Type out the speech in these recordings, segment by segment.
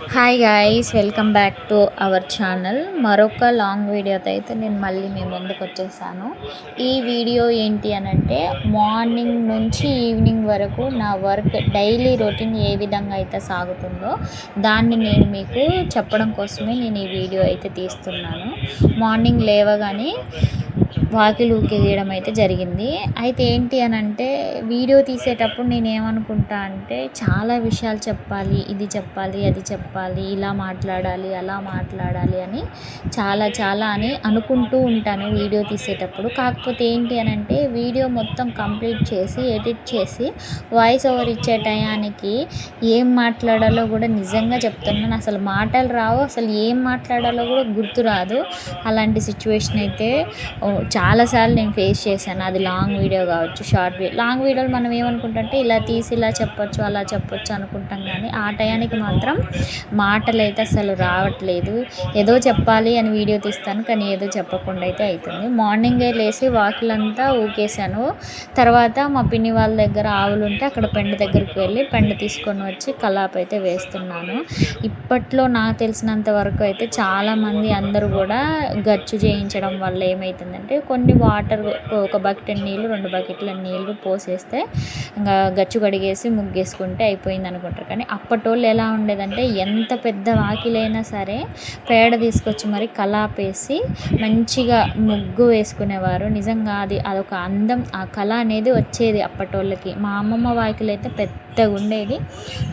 Hi guys, welcome back to our channel. మరొక long వీడియోతో అయితే నేను మళ్ళీ మీ ముందుకు వచ్చేసాను. ఈ వీడియో ఏంటి అనంటే, మార్నింగ్ నుంచి ఈవినింగ్ వరకు నా వర్క్ డైలీ రొటీన్ ఏ విధంగా అయితే సాగుతుందో దాన్ని నేను మీకు చెప్పడం కోసమే నేను ఈ వీడియో అయితే తీస్తున్నాను. మార్నింగ్ లేవగానే వాకిలి ఊకేయడం అయితే జరిగింది. అయితే ఏంటి అనంటే, వీడియో తీసేటప్పుడు నేనేమనుకుంటా అంటే, చాలా విషయాలు చెప్పాలి, ఇది చెప్పాలి, అది చెప్పాలి, ఇలా మాట్లాడాలి, అలా మాట్లాడాలి అని చాలా అని అనుకుంటూ ఉంటాను వీడియో తీసేటప్పుడు. కాకపోతే ఏంటి అనంటే, వీడియో మొత్తం కంప్లీట్ చేసి ఎడిట్ చేసి వాయిస్ ఓవర్ ఇచ్చే టయానికి ఏం మాట్లాడాలో కూడా నిజంగా చెప్తున్నాను, అసలు మాటలు రావు, అసలు ఏం మాట్లాడాలో కూడా గుర్తురాదు. అలాంటి సిచ్యువేషన్ అయితే చాలాసార్లు నేను ఫేస్ చేశాను. అది లాంగ్ వీడియో కావచ్చు, షార్ట్ వీడియో. లాంగ్ వీడియోలు మనం ఏమనుకుంటుంటే ఇలా తీసి ఇలా చెప్పొచ్చు, అలా చెప్పొచ్చు అనుకుంటాం, కానీ ఆ టయానికి మాత్రం మాటలు అయితే అసలు రావట్లేదు. ఏదో చెప్పాలి అని వీడియో తీస్తాను, కానీ ఏదో చెప్పకుండా అయితే అవుతుంది. మార్నింగే లేచి వాకిలంతా ఊకేసాను. తర్వాత మా పిన్ని వాళ్ళ దగ్గర ఆవులు ఉంటే అక్కడ పెండ దగ్గరికి వెళ్ళి పెండ తీసుకొని వచ్చి కలాప్ అయితే వేస్తున్నాను. ఇప్పట్లో నాకు తెలిసినంత వరకు అయితే చాలామంది అందరూ కూడా గచ్చు చేయించడం వల్ల ఏమవుతుందంటే, కొన్ని వాటర్ ఒక బకెట్ నీళ్ళు 2 బకెట్ల నీళ్ళు పోసేస్తే ఇంకా గచ్చు కడిగేసి ముగ్గేసుకుంటే అయిపోయింది అనుకుంటారు. కానీ అప్పటోళ్ళు ఎలా ఉండేదంటే, ఎంత పెద్ద వాకిలైనా సరే పేడ తీసుకొచ్చి మరి కలాపేసి మంచిగా ముగ్గు వేసుకునేవారు. నిజంగా అదొక అందం, ఆ కళ అనేది వచ్చేది అప్పటోళ్ళకి. మా అమ్మమ్మ వాకిలి అయితే పెద్దగా ఉండేది.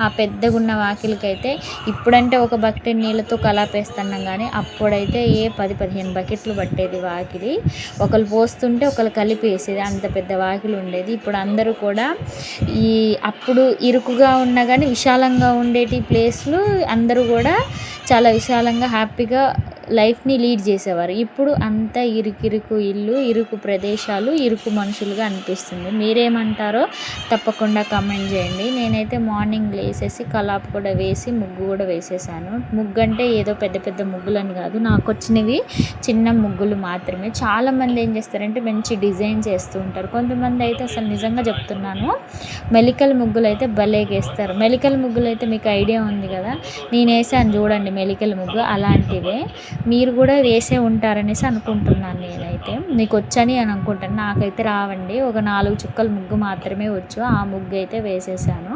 ఆ పెద్దగా ఉన్న వాకిలికైతే ఇప్పుడంటే ఒక బకెట్ నీళ్ళతో కలాపేస్తున్నాం, కానీ అప్పుడైతే 10-15 బకెట్లు పట్టేది వాకిలి. ఒకరు పోస్తుంటే ఒకరు కలిపి వేసేది, అంత పెద్ద వాకిలి ఉండేది. ఇప్పుడు అందరూ కూడా అప్పుడు ఇరుకుగా ఉన్నా కానీ విశాలంగా ఉండేటి ప్లేస్లు అందరూ కూడా చాలా విశాలంగా హ్యాపీగా లైఫ్ని లీడ్ చేసేవారు. ఇప్పుడు అంతా ఇరుకు ఇల్లు, ఇరుకు ప్రదేశాలు, ఇరుకు మనుషులుగా అనిపిస్తుంది. మీరేమంటారో తప్పకుండా కామెంట్ చేయండి. నేనైతే మార్నింగ్ లేసేసి కలాప్ కూడా వేసి ముగ్గు కూడా వేసేసాను. ముగ్గు అంటే ఏదో పెద్ద పెద్ద ముగ్గులని కాదు, నాకు వచ్చినవి చిన్న ముగ్గులు మాత్రమే. చాలామంది ఏం చేస్తారంటే మంచి డిజైన్ చేస్తూ ఉంటారు. కొంతమంది అయితే అసలు నిజంగా చెప్తున్నాను, మెలికల ముగ్గులు అయితే భలేగేస్తారు. మెలికల ముగ్గులు అయితే మీకు ఐడియా ఉంది కదా, నేను వేసాను చూడండి మెలికల ముగ్గు. అలాంటివే మీరు కూడా వేసే ఉంటారనేసి అనుకుంటున్నాను. నేనైతే మీకు వచ్చని అని అనుకుంటాను. నాకైతే రావండి, ఒక 4 చుక్కల ముగ్గు మాత్రమే వచ్చు. ఆ ముగ్గు అయితే వేసేసాను.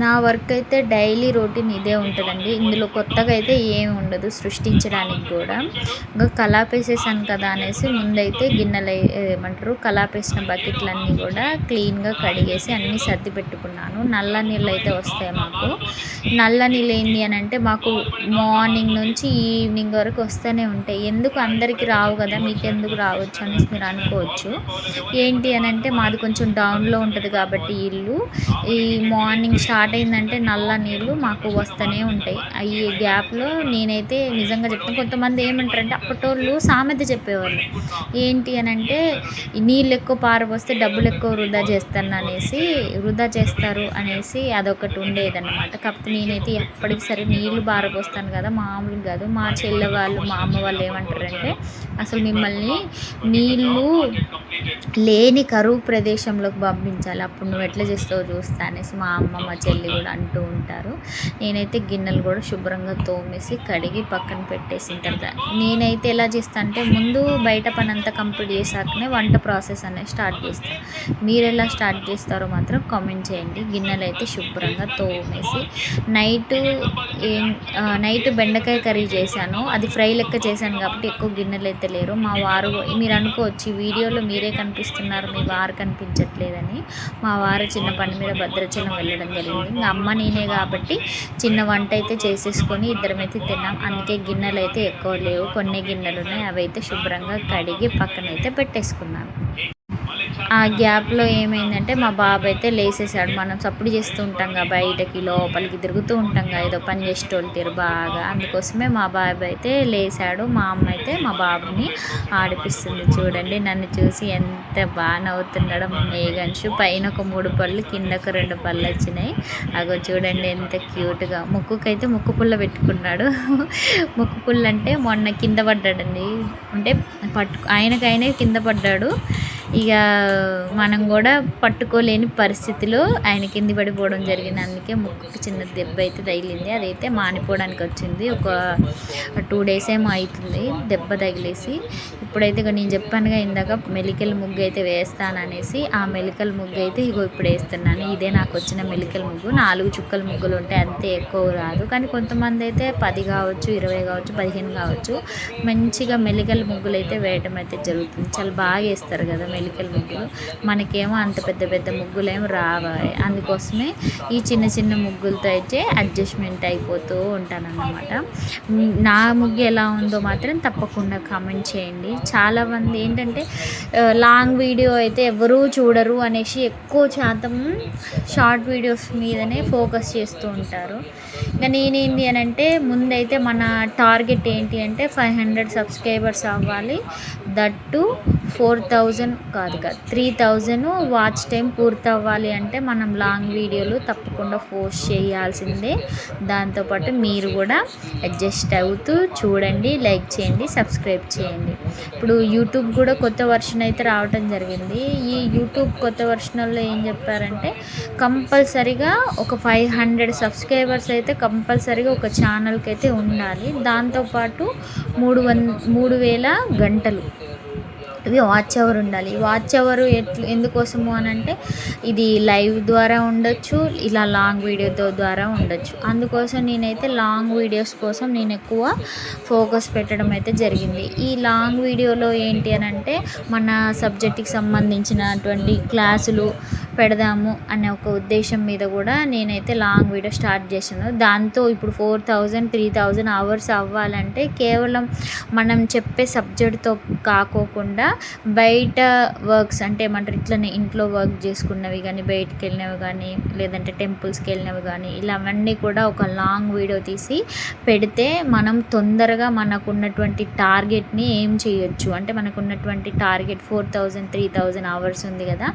నా వర్క్ అయితే డైలీ రొటీన్ ఇదే ఉంటుందండి. ఇందులో కొత్తగా అయితే ఏమి ఉండదు సృష్టించడానికి కూడా. ఇంకా కలాపేసేసాను కదా అనేసి ముందైతే గిన్నెలు ఏమంటారు కలాపేసిన బకెట్లన్నీ కూడా క్లీన్గా కడిగేసి అన్నీ సర్ది పెట్టుకున్నాను. నల్ల నీళ్ళు అయితే వస్తాయి మాకు. నల్ల నీళ్ళు ఏంటి అని అంటే, మాకు మార్నింగ్ నుంచి ఈవినింగ్ వరకు వస్తూనే ఉంటాయి. ఎందుకు అందరికీ రావు కదా, మీకు ఎందుకు రావచ్చు అనేసి మీరు అనుకోవచ్చు. ఏంటి అని అంటే, మాది కొంచెం డౌన్లో ఉంటుంది కాబట్టి ఇల్లు, ఈ మార్నింగ్ స్టార్ట్ అయిందంటే నల్ల నీళ్ళు మాకు వస్తూనే ఉంటాయి. ఈ గ్యాప్లో నేనైతే నిజంగా చెప్తాను, కొంతమంది ఏమంటారంటే అప్పటోళ్ళు సామెత చెప్పేవాళ్ళు. ఏంటి అని అంటే, నీళ్ళు ఎక్కువ పారబోస్తే డబ్బులు ఎక్కువ వృధా చేస్తారు అనేసి అదొకటి ఉండేదన్నమాట. కాకపోతే నేనైతే ఎప్పటికి సరే నీళ్ళు పారబోస్తాను కదా, మామూలు కాదు. మా చెల్లె వాళ్ళు, మా అమ్మ వాళ్ళు ఏమంటారంటే, అసలు మిమ్మల్ని నీళ్ళు లేని కరువు ప్రదేశంలోకి పంపించాలి, అప్పుడు నువ్వు ఎట్లా చేస్తావో చూస్తా అనేసి మా అమ్మ మా చెల్లి కూడా అంటూ ఉంటారు. నేనైతే గిన్నెలు కూడా శుభ్రంగా తోమేసి కడిగి పక్కన పెట్టేసిన తర్వాత నేనైతే ఎలా చేస్తాను అంటే, ముందు బయట పని అంతా కంప్లీట్ చేశాకనే వంట ప్రాసెస్ అనేది స్టార్ట్ చేస్తాను. మీరు ఎలా స్టార్ట్ చేస్తారో మాత్రం కామెంట్ చేయండి. గిన్నెలు అయితే శుభ్రంగా తోమేసి నైట్ బెండకాయ కర్రీ చేశాను. అది ఫ్రై లెక్క చేశాను కాబట్టి ఎక్కువ గిన్నెలు అయితే లేరు. మా వారు, మీరు అనుకోవచ్చు వీడియోలో మీరే కనిపిస్తున్నారు, మీ వారు కనిపించట్లేదని. మా వారు చిన్న పని మీద భద్రాచలం వెళ్ళడం జరిగింది. ఇంకా అమ్మ నేనే కాబట్టి చిన్న వంట అయితే చేసేసుకొని ఇద్దరమైతే తిన్నాం. అందుకే గిన్నెలు అయితే ఎక్కువ లేవు, కొన్ని గిన్నెలు ఉన్నాయి. అవి అయితే శుభ్రంగా కడిగి పక్కనైతే పెట్టేసుకున్నాను. ఆ గ్యాప్లో ఏమైందంటే, మా బాబు అయితే లేసేసాడు. మనం సప్పుడు చేస్తూ ఉంటాం కదా, బయటకి లోపలికి తిరుగుతూ ఉంటాం కదా, ఏదో పని చేసేటోళ్ళు తీరు బాగా. అందుకోసమే మా బాబు అయితే లేసాడు. మా అమ్మ అయితే మా బాబుని ఆడిపిస్తుంది. చూడండి నన్ను చూసి ఎంత బాగా నవ్వుతున్నాడో. మేఘన్షు పైన ఒక 3 పళ్ళు, కింద ఒక 2 పళ్ళు వచ్చినాయి. అగో చూడండి ఎంత క్యూట్గా. ముక్కుకైతే ముక్కు పుల్ల పెట్టుకున్నాడు. ముక్కు పుల్ల అంటే మొన్న కింద పడ్డాడండి, అంటే ఆయనకైనా కింద పడ్డాడు. ఇక మనం కూడా పట్టుకోలేని పరిస్థితిలో ఆయన కింద పడిపోవడం జరిగింది. అందుకే ముక్కుకి చిన్న దెబ్బ అయితే తగిలింది. అదైతే మానిపోవడానికి వచ్చింది. ఒక 2 days ఏమో అవుతుంది దెబ్బ తగిలేసి. ఇప్పుడైతే ఇక నేను చెప్పానుగా ఇందాక మెలికల ముగ్గు అయితే వేస్తాననేసి, ఆ మెలికల ముగ్గు అయితే ఇగో ఇప్పుడు వేస్తున్నాను. ఇదే నాకు వచ్చిన మెలికల ముగ్గు. 4 చుక్కల ముగ్గులు ఉంటాయి, అంతే, ఎక్కువ రాదు. కానీ కొంతమంది అయితే 10 కావచ్చు, 20 కావచ్చు, 15 కావచ్చు, మంచిగా మెలికల ముగ్గులు అయితే వేయటం అయితే జరుగుతుంది. చాలా బాగా వేస్తారు కదా మెలికల ముగ్గులు. మనకేమో అంత పెద్ద పెద్ద ముగ్గులు ఏమో రావాలి. అందుకోసమే ఈ చిన్న చిన్న ముగ్గులతో అయితే అడ్జస్ట్మెంట్ అయిపోతూ ఉంటానన్నమాట. నా ముగ్గు ఎలా ఉందో మాత్రం తప్పకుండా కామెంట్ చేయండి. చాలామంది ఏంటంటే లాంగ్ వీడియో అయితే ఎవరూ చూడరు అనేసి ఎక్కువ శాతం షార్ట్ వీడియోస్ మీదనే ఫోకస్ చేస్తూ ఉంటారు. ఇంకా నేనేంటి అని అంటే ముందైతే మన టార్గెట్ ఏంటి అంటే 500 సబ్స్క్రైబర్స్ అవ్వాలి. దట్టు 4000 కాదు 3000 వాచ్ టైం పూర్తి అవ్వాలి అంటే మనం లాంగ్ వీడియోలు తప్పకుండా పోస్ట్ చేయాల్సిందే. దాంతోపాటు మీరు కూడా అడ్జస్ట్ అవుతూ చూడండి, లైక్ చేయండి, సబ్స్క్రైబ్ చేయండి. ఇప్పుడు యూట్యూబ్ కూడా కొత్త వర్షన్ అయితే రావటం జరిగింది. ఈ యూట్యూబ్ కొత్త వర్షన్లో ఏం చెప్పారంటే కంపల్సరిగా ఒక 500 సబ్స్క్రైబర్స్ అయితే కంపల్సరిగా ఒక ఛానల్కి అయితే ఉండాలి. దాంతోపాటు 3000 గంటలు ఇవి వాచ్ అవర్ ఉండాలి. వాచ్ అవర్ ఎందుకోసము అని అంటే ఇది లైవ్ ద్వారా ఉండొచ్చు, ఇలా లాంగ్ వీడియో ద్వారా ఉండొచ్చు. అందుకోసం నేనైతే లాంగ్ వీడియోస్ కోసం నేను ఎక్కువ ఫోకస్ పెట్టడం అయితే జరిగింది. ఈ లాంగ్ వీడియోలో ఏంటి అని అంటే మన సబ్జెక్ట్కి సంబంధించినటువంటి క్లాసులు పెడదాము అనే ఒక ఉద్దేశం మీద కూడా నేనైతే లాంగ్ వీడియో స్టార్ట్ చేశాను. దాంతో ఇప్పుడు 4000 3000 అవర్స్ అవ్వాలంటే కేవలం మనం చెప్పే సబ్జెక్ట్తో కాకోకుండా బయట వర్క్స్ అంటే ఏమంటారు ఇట్లనే ఇంట్లో వర్క్ చేసుకున్నవి కానీ, బయటికి వెళ్ళినవి కానీ, లేదంటే టెంపుల్స్కి వెళ్ళినవి కానీ, ఇలా అవన్నీ కూడా ఒక లాంగ్ వీడియో తీసి పెడితే మనం తొందరగా మనకున్నటువంటి టార్గెట్ని ఏం చేయొచ్చు అంటే మనకున్నటువంటి టార్గెట్ 4000 3000 అవర్స్ ఉంది కదా,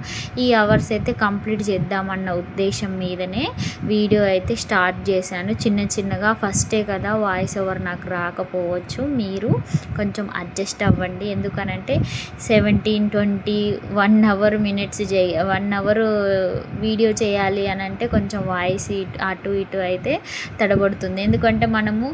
ఈ అవర్స్ అయితే కంప్లీట్ చేద్దామన్న ఉద్దేశం మీదనే వీడియో అయితే స్టార్ట్ చేశాను. చిన్న చిన్నగా ఫస్టే కదా, వాయిస్ ఓవర్ నాకు రాకపోవచ్చు, మీరు కొంచెం అడ్జస్ట్ అవ్వండి. ఎందుకనంటే 17, 20, 1 hour మినిట్స్ 1 hour వీడియో చేయాలి అని అంటే కొంచెం వాయిస్ అటు ఇటు అయితే తడబడుతుంది. ఎందుకంటే మనము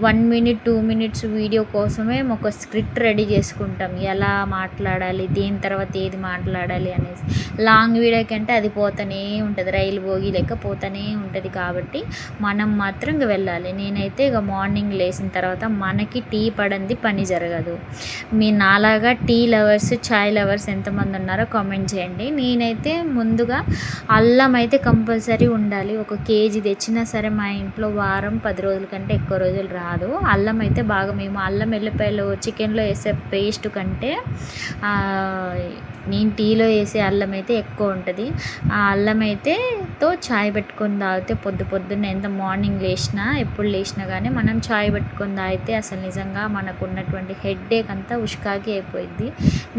1 minute 2 minutes వీడియో కోసమే ఒక స్క్రిప్ట్ రెడీ చేసుకుంటాం, ఎలా మాట్లాడాలి, దీని తర్వాత ఏది మాట్లాడాలి అనేసి. లాంగ్ వీడియో కంటే అది పోతూనే ఉంటుంది, రైలు భోగి లెక్క పోతూనే ఉంటుంది. కాబట్టి మనం మాత్రం ఇంక వెళ్ళాలి. నేనైతే ఇక మార్నింగ్ లేచిన తర్వాత మనకి టీ పడంది పని జరగదు. మీ నాలాగా టీ లవర్స్, చాయ్ లవర్స్ ఎంతమంది ఉన్నారో కామెంట్ చేయండి. నేనైతే ముందుగా అల్లం అయితే కంపల్సరీ ఉండాలి. 1 kg తెచ్చినా సరే మా ఇంట్లో వారం 10 రోజుల కంటే ఎక్కువ రోజులు రాదు. అల్లం అయితే బాగా, మేము అల్లం ఎల్లిపాయలు చికెన్లో వేసే పేస్ట్ కంటే నేను టీలో వేసే అల్లం అయితే ఎక్కువ ఉంటుంది. ఆ అల్లం అయితే చాయ్ పెట్టుకొని తాగితే పొద్దున్న ఎంత మార్నింగ్ లేచినా ఎప్పుడు లేచినా కానీ మనం చాయ్ పెట్టుకొని తాగితే అసలు నిజంగా మనకు ఉన్నటువంటి హెడేక్ అంతా ఉష్కాకి అయిపోయింది.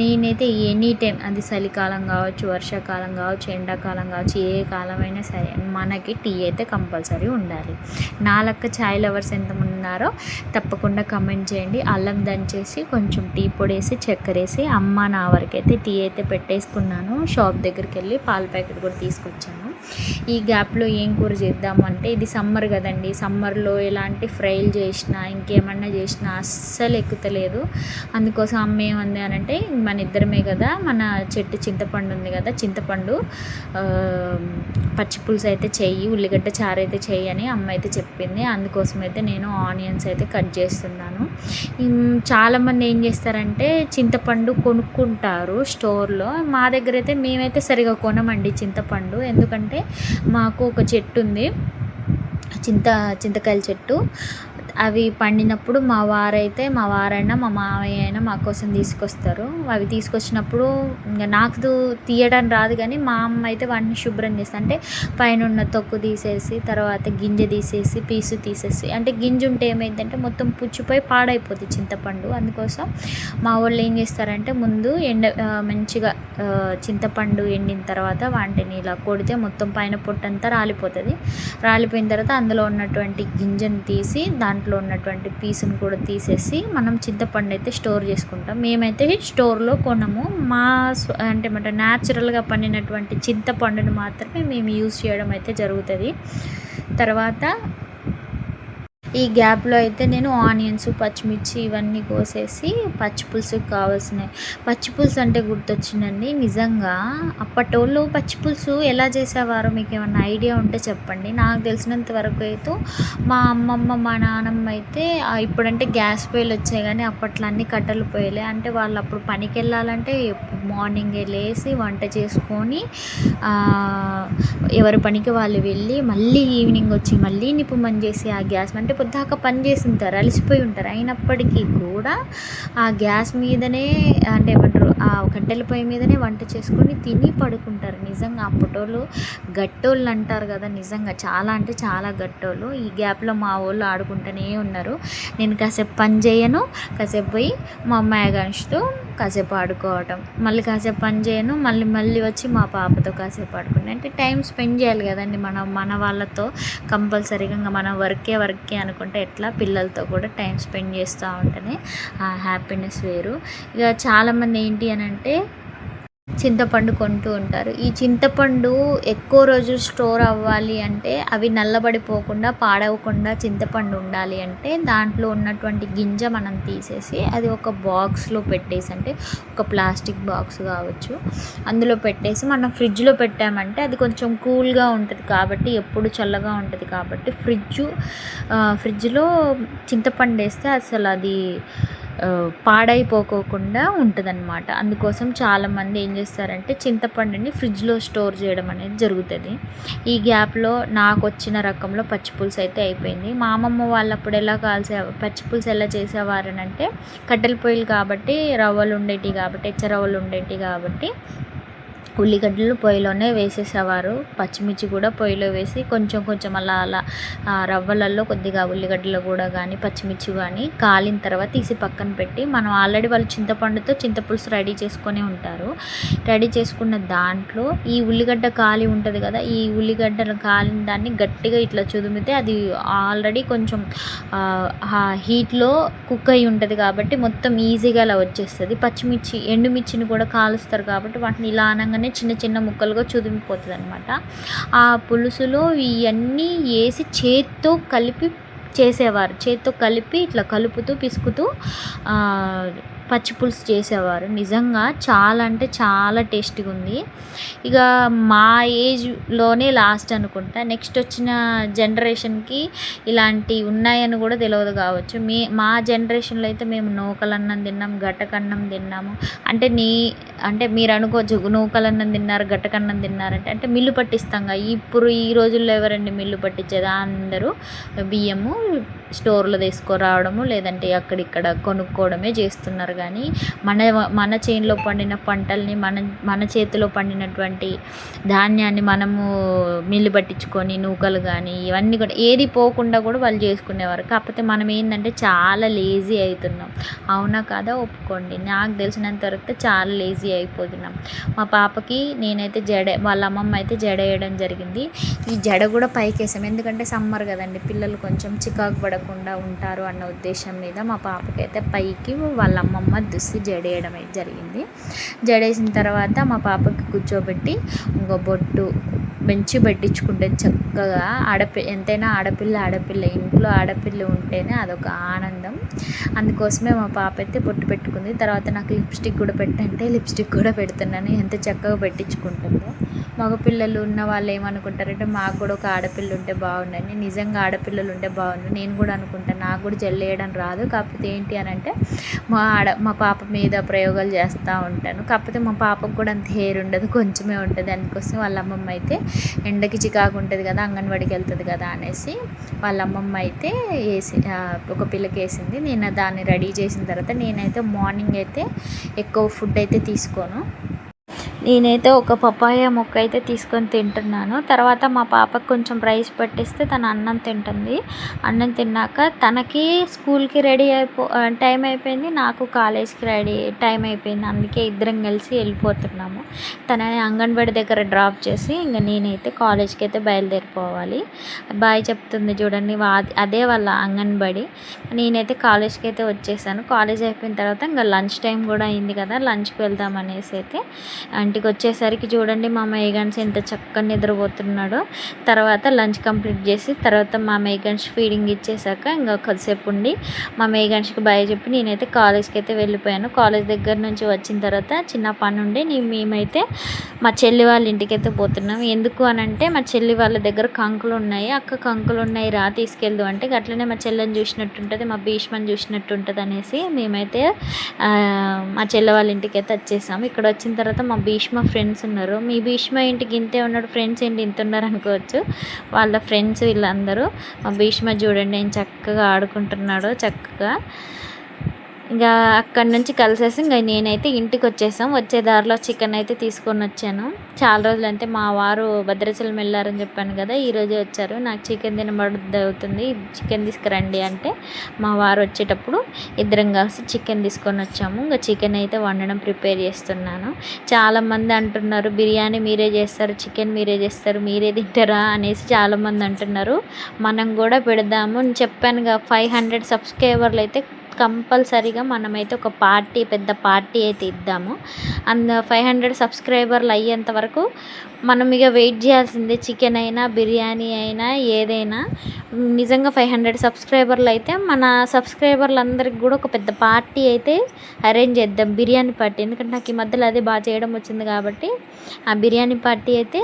నేనైతే ఎనీ టైం, అది చలికాలం కావచ్చు, వర్షాకాలం కావచ్చు, ఎండాకాలం కావచ్చు, ఏ కాలమైనా సరే మనకి టీ అయితే కంపల్సరీ ఉండాలి. నా లెక్క చాయ్ లవర్స్ ఎంతమంది ఉన్నారో తప్పకుండా కమెంట్ చేయండి. అల్లం దంచేసి కొంచెం టీ పొడి వేసి చక్కెర వేసి నా వరకైతే టీ అయితే పెట్టేసుకున్నాను. షాప్ దగ్గరికి వెళ్ళి పాల ప్యాకెట్ కూడా తీసుకొచ్చాను. ఈ గ్యాప్లో ఏం కూర చేద్దాము అంటే, ఇది సమ్మర్ కదండి, సమ్మర్లో ఎలాంటి ఫ్రైలు చేసినా ఇంకేమన్నా చేసినా అస్సలు ఎక్కుతలేదు. అందుకోసం అమ్మ ఏమంది అని అంటే, మన ఇద్దరమే కదా, మన చెట్టు చింతపండు ఉంది కదా, చింతపండు పచ్చిపులుసు అయితే చెయ్యి, ఉల్లిగడ్డ చారు అయితే చెయ్యి అని అమ్మ అయితే చెప్పింది. అందుకోసం అయితే నేను ఆనియన్స్ అయితే కట్ చేస్తున్నాను. చాలామంది ఏం చేస్తారంటే చింతపండు కొనుక్కుంటారు స్టోర్లో. మా దగ్గర అయితే మేమైతే సరిగా కొనమండి చింతపండు. ఎందుకంటే మాకు ఒక చెట్టు ఉంది, చింతకాయల చెట్టు. అవి పండినప్పుడు మా వారైనా మా మామయ్య అయినా మా కోసం తీసుకొస్తారు. అవి తీసుకొచ్చినప్పుడు ఇంకా నాకు తీయడం రాదు, కానీ మా అమ్మ అయితే వాటిని శుభ్రం చేస్తుంది. అంటే పైన ఉన్న తొక్కు తీసేసి, తర్వాత గింజ తీసేసి, పీసు తీసేసి, అంటే గింజ ఉంటే ఏమైందంటే మొత్తం పుచ్చిపోయి పాడైపోతుంది చింతపండు. అందుకోసం మా వాళ్ళు ఏం చేస్తారంటే ముందు మంచిగా చింతపండు ఎండిన తర్వాత వాటిని ఇలా కొడితే మొత్తం పైన పొట్టంతా రాలిపోతుంది. రాలిపోయిన తర్వాత అందులో ఉన్నటువంటి గింజను తీసి దాంట్లో దాంట్లో ఉన్నటువంటి పీసును కూడా తీసేసి మనం చింతపండు అయితే స్టోర్ చేసుకుంటాం. మేమైతే స్టోర్లో కొనము. అంటే న్యాచురల్గా పండినటువంటి చింతపండును మాత్రమే మేము యూజ్ చేయడం అయితే జరుగుతుంది. తర్వాత ఈ గ్యాప్లో అయితే నేను ఆనియన్స్, పచ్చిమిర్చి ఇవన్నీ కోసేసి పచ్చి పులుసుకి కావాల్సినవి. పచ్చి పులుసు అంటే గుర్తొచ్చిందండి, నిజంగా అప్పటోళ్ళు పచ్చి పులుసు ఎలా చేసేవారో మీకు ఏమన్నా ఐడియా ఉంటే చెప్పండి. నాకు తెలిసినంత వరకు అయితే మా అమ్మమ్మ, మా నాన్నమ్మ అయితే ఇప్పుడంటే గ్యాస్ పొయ్యిలు వచ్చాయి కానీ అప్పట్లో అన్ని కట్టెలు పొయ్యిలే. అంటే వాళ్ళు అప్పుడు పనికి వెళ్ళాలంటే మార్నింగే లేచి వంట చేసుకొని ఎవరి పనికి వాళ్ళు వెళ్ళి మళ్ళీ ఈవినింగ్ వచ్చి మళ్ళీ నిపుమని చేసి ఆ గ్యాస్ అంటే పొద్దాక పని చేసి ఉంటారు, అలసిపోయి ఉంటారు. అయినప్పటికీ కూడా ఆ గ్యాస్ మీదనే అంటే ఆ కట్టెల పొయ్యి మీదనే వంట చేసుకొని తిని పడుకుంటారు. నిజంగా అప్పటోళ్ళు గట్టోళ్ళు అంటారు కదా, నిజంగా చాలా అంటే చాలా గట్టోళ్ళు. ఈ గ్యాప్లో మా వాళ్ళు ఆడుకుంటూనే ఉన్నారు. నేను కాసేపు పని చేయను, కాసేపు పోయి మా అమ్మాయి గనిస్తూ కాసేపు ఆడుకోవటం, మళ్ళీ కాసేపు పని చేయను, మళ్ళీ వచ్చి మా పాపతో కాసేపు ఆడుకుంటాను. అంటే టైం స్పెండ్ చేయాలి కదండి మన వాళ్ళతో. కంపల్సరీగా మనం వర్కే అనుకుంటే ఎట్లా, పిల్లలతో కూడా టైం స్పెండ్ చేస్తూ ఉంటేనే ఆ హ్యాపీనెస్ వేరు. ఇక చాలామంది ఏంటి అని అంటే చింతపండు కొంటూ ఉంటారు. ఈ చింతపండు ఎక్కువ రోజులు స్టోర్ అవ్వాలి అంటే, అవి నల్లబడిపోకుండా పాడవకుండా చింతపండు ఉండాలి అంటే దాంట్లో ఉన్నటువంటి గింజ మనం తీసేసి అది ఒక బాక్స్లో పెట్టేసి, అంటే ఒక ప్లాస్టిక్ బాక్స్ కావచ్చు, అందులో పెట్టేసి మనం ఫ్రిడ్జ్లో పెట్టామంటే అది కొంచెం కూల్గా ఉంటుంది కాబట్టి, ఎప్పుడు చల్లగా ఉంటుంది కాబట్టి ఫ్రిడ్జ్లో చింతపండు వేస్తే అసలు అది పాడైపోకోకుండా ఉంటుందన్నమాట. అందుకోసం చాలామంది ఏం చేస్తారంటే చింతపండుని ఫ్రిడ్జ్లో స్టోర్ చేయడం అనేది జరుగుతుంది. ఈ గ్యాప్లో నాకు వచ్చిన రకంలో పచ్చిపులుసు అయితే అయిపోయింది. మా అమ్మమ్మ వాళ్ళు అప్పుడు పచ్చిపులుసు ఎలా చేసేవారనంటే, కట్టెల పొయ్యిలు కాబట్టి రవ్వలు ఉండేటివి కాబట్టి, ఎచ్చరవ్వలు ఉండేటివి కాబట్టి ఉల్లిగడ్డలు పొయ్యిలోనే వేసేసేవారు. పచ్చిమిర్చి కూడా పొయ్యిలో వేసి కొంచెం అలా రవ్వలలో కొద్దిగా ఉల్లిగడ్డలు కూడా కానీ పచ్చిమిర్చి కానీ కాలిన తర్వాత తీసి పక్కన పెట్టి, మనం ఆల్రెడీ వాళ్ళు చింతపులుసు రెడీ చేసుకొని ఉంటారు. రెడీ చేసుకున్న దాంట్లో ఈ ఉల్లిగడ్డ కాలి ఉంటుంది కదా, ఈ ఉల్లిగడ్డలు కాలిన దాన్ని గట్టిగా ఇట్లా చుదిమితే అది ఆల్రెడీ కొంచెం హీట్లో కుక్ అయి ఉంటుంది కాబట్టి మొత్తం ఈజీగా అలా వచ్చేస్తుంది. ఎండుమిర్చిని కూడా కాలుస్తారు కాబట్టి వాటిని ఇలా అనగానే చిన్న ముక్కలుగా చుదిమిపోతుంది అనమాట. ఆ పులుసులో ఇవన్నీ వేసి చేత్తో కలిపి చేసేవారు. చేత్తో కలిపి ఇట్లా కలుపుతూ పిసుకుతూ పచ్చి పులుసు చేసేవారు. నిజంగా చాలా అంటే చాలా టేస్టీగా ఉంది. ఇక మా ఏజ్లోనే లాస్ట్ అనుకుంటా, నెక్స్ట్ వచ్చిన జనరేషన్కి ఇలాంటివి ఉన్నాయని కూడా తెలియదు కావచ్చు. మా జనరేషన్లో అయితే మేము నూకలన్నం తిన్నాం, గటకన్నం తిన్నాము. అంటే మీరు అనుకోవచ్చు నూకలన్నం తిన్నారు, గటకన్నం తిన్నారంటే, అంటే మిల్లు పట్టిస్తాం. ఇప్పుడు ఈ రోజుల్లో ఎవరండి మిల్లు పట్టించేది? అందరూ బియ్యము స్టోర్లో తీసుకురావడము లేదంటే అక్కడిక్కడ కొనుక్కోవడమే చేస్తున్నారు. కానీ మన చేనులో పండిన పంటల్ని మన చేతిలో పండినటువంటి ధాన్యాన్ని మనము మిల్లు పట్టించుకొని నూకలు కానీ ఇవన్నీ కూడా ఏది పోకుండా కూడా వాళ్ళు చేసుకునేవారు. కాకపోతే మనం ఏంటంటే చాలా లేజీ అవుతున్నాం. అవునా కాదా ఒప్పుకోండి. నాకు తెలిసినంత వరకు చాలా లేజీ అయిపోతున్నాం. మా పాపకి నేనైతే వాళ్ళ అమ్మమ్మ అయితే జడ వేయడం జరిగింది. ఈ జడ కూడా పైకేసాం, ఎందుకంటే సమ్మర్ కదండి, పిల్లలు కొంచెం చికాకు పడకుండా ఉంటారు అన్న ఉద్దేశం మీద మా పాపకైతే పైకి వాళ్ళ అమ్మమ్మ దుస్సి జడేయడం అయితే జరిగింది. జడేసిన తర్వాత మా పాపకి కూర్చోబెట్టి ఇంకో బొట్టు మంచి పెట్టించుకుంటే చక్కగా ఎంతైనా ఆడపిల్ల ఇంట్లో ఆడపిల్ల ఉంటేనే అదొక ఆనందం. అందుకోసమే మా పాప అయితే బొట్టు పెట్టుకుంది. తర్వాత నాకు లిప్స్టిక్ కూడా పెట్టంటే లిప్స్టిక్ కూడా పెడుతున్నాను. ఎంత చక్కగా పెట్టించుకుంటుందో. మగపిల్లలు ఉన్న వాళ్ళు ఏమనుకుంటారంటే మాకు కూడా ఒక ఆడపిల్ల ఉంటే బాగుండని. నిజంగా ఆడపిల్లలు ఉంటే బాగుండు నేను కూడా అనుకుంటాను. నాకు కూడా జల్లేయడం రాదు. కాకపోతే ఏంటి అని అంటే మా పాప మీద ప్రయోగాలు చేస్తూ ఉంటాను. కాకపోతే మా పాపకు కూడా అంత హెయిర్ ఉండదు, కొంచెమే ఉంటుంది. అందుకోసం వాళ్ళ అమ్మమ్మ అయితే ఎండకి చికాకు ఉంటుంది కదా, అంగన్వాడికి వెళ్తుంది కదా అనేసి వాళ్ళ అమ్మమ్మ అయితే ఒక పిల్లకి వేసింది. నేను దాన్ని రెడీ చేసిన తర్వాత నేనైతే మార్నింగ్ అయితే ఎక్కువ ఫుడ్ అయితే తీసుకోను. నేనైతే ఒక పపాయ ముక్క అయితే తీసుకొని తింటున్నాను. తర్వాత మా పాపకు కొంచెం రైస్ పెట్టిస్తే తను అన్నం తింటుంది. అన్నం తిన్నాక తనకి స్కూల్కి రెడీ టైం అయిపోయింది, నాకు కాలేజ్కి టైం అయిపోయింది. అందుకే ఇద్దరం కలిసి వెళ్ళిపోతున్నాము. తనని అంగన్వాడీ దగ్గర డ్రాప్ చేసి ఇంకా నేనైతే కాలేజ్కి అయితే బయలుదేరిపోవాలి. బాయ్ చెప్తుంది చూడండి, అదే వాళ్ళ అంగన్వాడీ. నేనైతే కాలేజ్కి అయితే వచ్చేసాను. కాలేజ్ అయిపోయిన తర్వాత ఇంకా లంచ్ టైం కూడా అయింది కదా, లంచ్కి వెళ్దాం అనేసి అయితే ఇంటికి వచ్చేసరికి చూడండి మా మేఘన్స్ ఎంత చక్కగా నిద్రపోతున్నాడో. తర్వాత లంచ్ కంప్లీట్ చేసి తర్వాత మా మేఘన్స్ ఫీడింగ్ ఇచ్చేసాక ఇంకా కొద్దిసేపు ఉండి మా మేఘన్స్కి బాయ్ చెప్పి నేనైతే కాలేజ్కి అయితే వెళ్ళిపోయాను. కాలేజ్ దగ్గర నుంచి వచ్చిన తర్వాత చిన్న పని ఉండి మేమైతే మా చెల్లి వాళ్ళ ఇంటికి అయితే పోతున్నాం. ఎందుకు అని అంటే మా చెల్లి వాళ్ళ దగ్గర కంకులు ఉన్నాయి. అక్క కంకులు ఉన్నాయి రా తీసుకెళ్దు అంటే అట్లనే మా చెల్లిని చూసినట్టు ఉంటుంది, మా భీష్మని చూసినట్టు ఉంటుంది అనేసి మేమైతే మా చెల్లి వాళ్ళ ఇంటికి అయితే వచ్చేసాము. ఇక్కడ వచ్చిన తర్వాత మా భీష్మ ఫ్రెండ్స్ ఉన్నారు. మీ భీష్మ ఇంటికి ఇంతే ఉన్నాడు, ఫ్రెండ్స్ ఏంటి ఇంత ఉన్నారు అనుకోవచ్చు. వాళ్ళ ఫ్రెండ్స్ వీళ్ళందరూ. మా భీష్మ చూడండి నేను చక్కగా ఆడుకుంటున్నాడో చక్కగా. ఇంకా అక్కడి నుంచి కలిసేసి ఇంకా నేనైతే ఇంటికి వచ్చేసాం. వచ్చే దారిలో చికెన్ అయితే తీసుకొని వచ్చాను. చాలా రోజులు అంటే మా వారు భద్రాచలం వెళ్ళారని చెప్పాను కదా, ఈరోజే వచ్చారు. నాకు చికెన్ తినబడుద్ది అవుతుంది, చికెన్ తీసుకురండి అంటే మా వారు వచ్చేటప్పుడు ఇద్దరం కలిసి చికెన్ తీసుకొని వచ్చాము. ఇంకా చికెన్ అయితే వండడం ప్రిపేర్ చేస్తున్నాను. చాలామంది అంటున్నారు బిర్యానీ మీరే చేస్తారు, చికెన్ మీరే చేస్తారు, మీరే తింటారా అనేసి చాలామంది అంటున్నారు. మనం కూడా పెడదాము. నేను చెప్పానుగా 500 సబ్స్క్రైబర్లు అయితే కంపల్సరీగా మనమైతే ఒక పెద్ద పార్టీ అయితే ఇద్దాము. 500 సబ్స్క్రైబర్లు అయ్యేంత వరకు మనం ఇక వెయిట్ చేయాల్సిందే. చికెన్ అయినా బిర్యానీ అయినా ఏదైనా. నిజంగా 500 సబ్స్క్రైబర్లు అయితే మన సబ్స్క్రైబర్లందరికీ కూడా ఒక పెద్ద పార్టీ అయితే అరేంజ్ చేద్దాం, బిర్యానీ పార్టీ. ఎందుకంటే నాకు ఈ మధ్యలో అదే బాగా చేయడం వచ్చింది కాబట్టి ఆ బిర్యానీ పార్టీ అయితే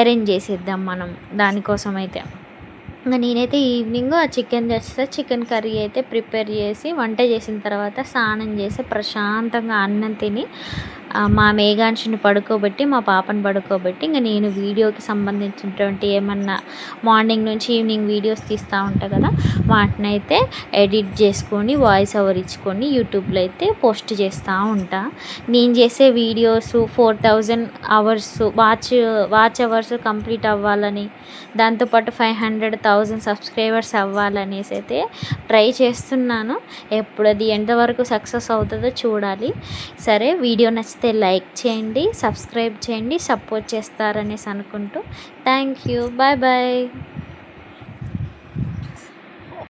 అరేంజ్ చేసేద్దాం మనం దానికోసం అయితే. ఇంకా నేనైతే ఈవినింగ్ ఆ చికెన్ కర్రీ అయితే ప్రిపేర్ చేసి వంట చేసిన తర్వాత స్నానం చేసి ప్రశాంతంగా అన్నం తిని మా మేఘాంశని పడుకోబెట్టి మా పాపను పడుకోబెట్టి ఇంకా నేను వీడియోకి సంబంధించినటువంటి ఏమన్నా మార్నింగ్ నుంచి ఈవినింగ్ వీడియోస్ తీస్తూ ఉంటాను కదా, వాటిని అయితే ఎడిట్ చేసుకొని వాయిస్ ఓవర్ ఇచ్చుకొని యూట్యూబ్లో అయితే పోస్ట్ చేస్తూ ఉంటా. నేను చేసే videos 4000 hours watch hours complete అవ్వాలని, దాంతోపాటు 500,000 సబ్స్క్రైబర్స్ అవ్వాలనేసి అయితే ట్రై చేస్తున్నాను. ఎప్పుడు అది ఎంతవరకు సక్సెస్ అవుతుందో చూడాలి. సరే, వీడియో నచ్చితే లైక్ చేయండి, సబ్స్క్రైబ్ చేయండి, సపోర్ట్ చేస్తారనేసి అనుకుంటూ థ్యాంక్ యూ. Bye bye.